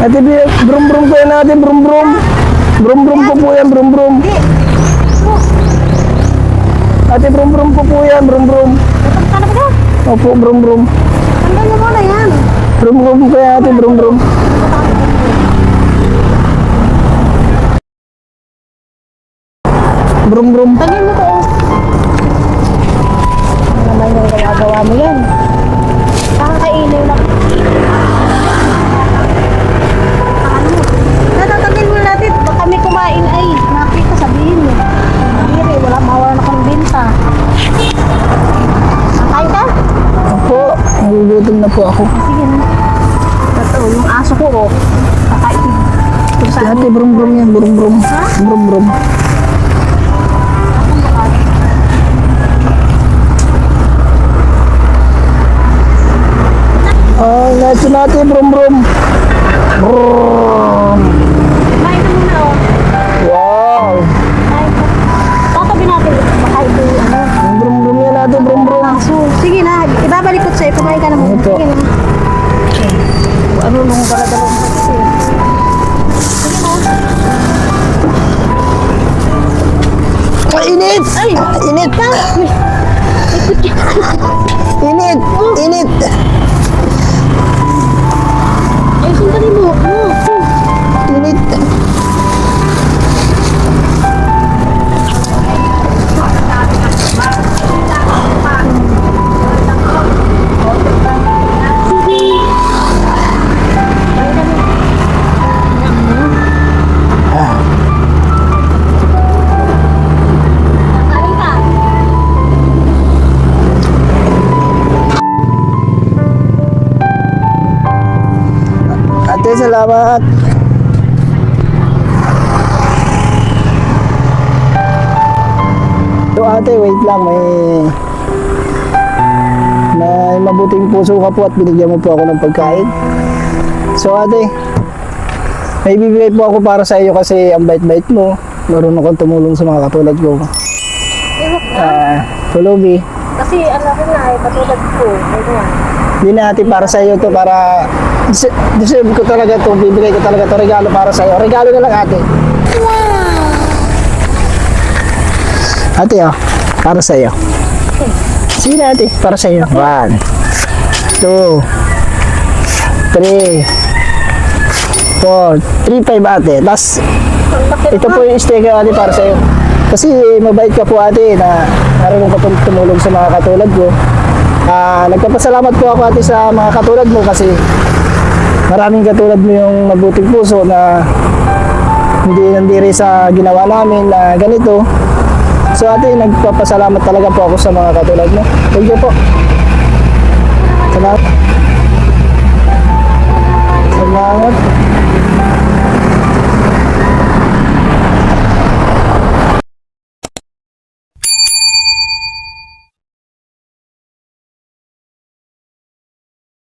Ate, brum brum ko yan ate, brum brum. Brum brum ko po yan, brum brum. Ate, brum brum ko po yan, brum brum. Ano ba daw? Opo, brum brum. Tanggal mo muna yan. Brum brum ko yan ate, brum brum. Brum brum. Tanggal mo to. Ano naman yung gagawa mo yan? Kakakainin lang. Natatanggal mo natin. Baka may kumain ay. Nakita sabihin mo. Hindi wala mawala na kang binta. Kain ka? Opo, nagugutom na po ako. Sige na. Ito, yung aso ko, oh. Kakain. Kung saan Ate, brum brum yan, brum brum. Brum brum. Nacho natin, brum brum. Brum. Kain ka muna, oh. Wow. Kain ka. Tatabi natin. Baka ito, ano. Brum brum yan natin, brum brum. Aso. Sige na. Ibabalik ko sa'yo. Kumain ka na muna. Ito. Sige na. Ano nung dala-dala mo kasi. Sige na. Init! Ay! Init! Init! Init! Ay, sundali mo. Init! Kain ka. Ate, salamat! So ate, wait lang, may mabuting puso ka po at binigyan mo po ako ng pagkain. So ate, may bibigay po ako para sa iyo kasi ang bait-bait mo. Marunong kang tumulong sa mga katulad ko. Iwak na. Tulubi. Kasi ano rin na eh, patulad ko. Ganyan. Hindi na ate, para sa iyo to, para deserve ko talaga to, bibigay ko talaga to, regalo para sa iyo. Regalo na lang ate. Ate oh, para sa iyo. Sige na ate, para sa iyo. 1, 2, 3, 4, 3, 5 ate. Tapos, ito po yung sticker ate para sa iyo. Kasi mabait ka po ate na marunong ka pong tumulong sa mga katulad ko. Nagpapasalamat po ako ate sa mga katulad mo kasi maraming katulad mo yung mabuting puso na hindi nandiri sa ginawa namin na ganito. So ate, nagpapasalamat talaga po ako sa mga katulad mo. Thank you po. Salamat. Salamat.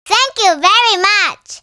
Thank you very much.